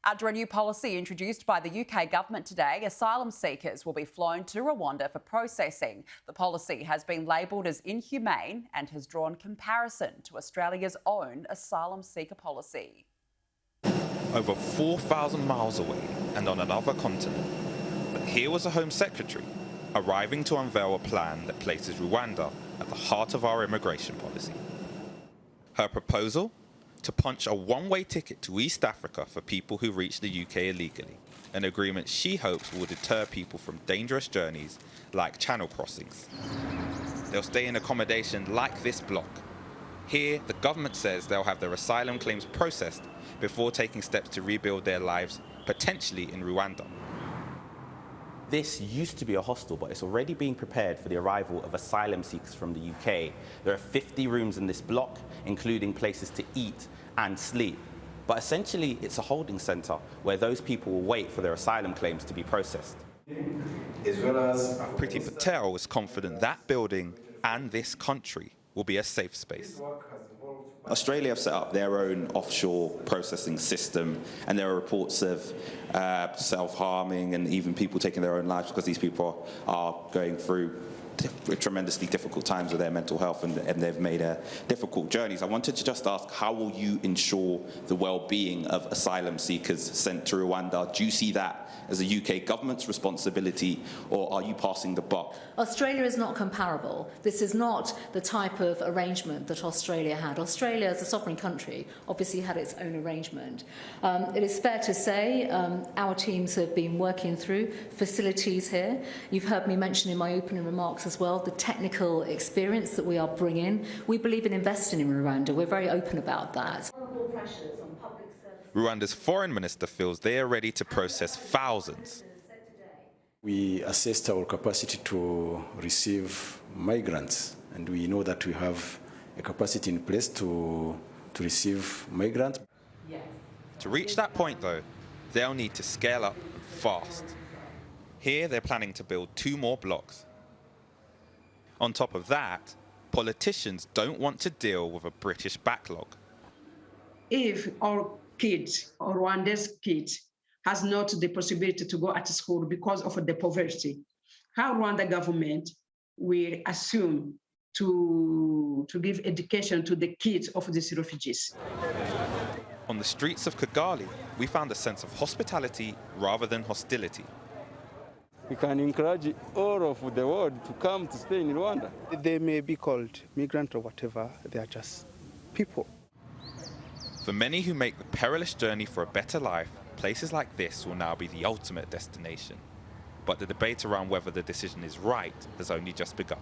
Under a new policy introduced by the UK government today, asylum seekers will be flown to Rwanda for processing. The policy has been labelled as inhumane and has drawn comparison to Australia's own asylum seeker policy. Over 4,000 miles away and on another continent. But here was a Home Secretary arriving to unveil a plan that places Rwanda at the heart of our immigration policy. Her proposal? To punch a one-way ticket to East Africa for people who reach the UK illegally, an agreement she hopes will deter people from dangerous journeys like channel crossings. They'll stay in accommodation like this block. Here, the government says they'll have their asylum claims processed before taking steps to rebuild their lives, potentially in Rwanda. This used to be a hostel, but it's already being prepared for the arrival of asylum seekers from the UK. There are 50 rooms in this block, including places to eat and sleep. But essentially, it's a holding centre where those people will wait for their asylum claims to be processed. Priti Patel is confident that building and this country will be a safe space. Australia have set up their own offshore processing system, and there are reports of self-harming and even people taking their own lives because these people are going through tremendously difficult times with their mental health, and they've made difficult journeys. I wanted to just ask, how will you ensure the well-being of asylum seekers sent to Rwanda? Do you see that as a UK government's responsibility, or are you passing the buck? Australia is not comparable. This is not the type of arrangement that Australia had. Australia, as a sovereign country, obviously had its own arrangement. It is fair to say our teams have been working through facilities here. You've heard me mention in my opening remarks as well the technical experience that we are bringing. We believe in investing in Rwanda. We're very open about that. Rwanda's foreign minister feels they are ready to process thousands. We assessed our capacity to receive migrants, and we know that we have a capacity in place to receive migrants. To reach that point, though, they'll need to scale up fast. Here, they're planning to build 2 more blocks. On top of that, politicians don't want to deal with a British backlog. If our kids, or Rwanda's kids, has not the possibility to go at school because of the poverty, how Rwanda government will assume to give education to the kids of these refugees? On the streets of Kigali, we found a sense of hospitality rather than hostility. We can encourage all of the world to come to stay in Rwanda. They may be called migrant or whatever, they are just people. For many who make the perilous journey for a better life, places like this will now be the ultimate destination. But the debate around whether the decision is right has only just begun.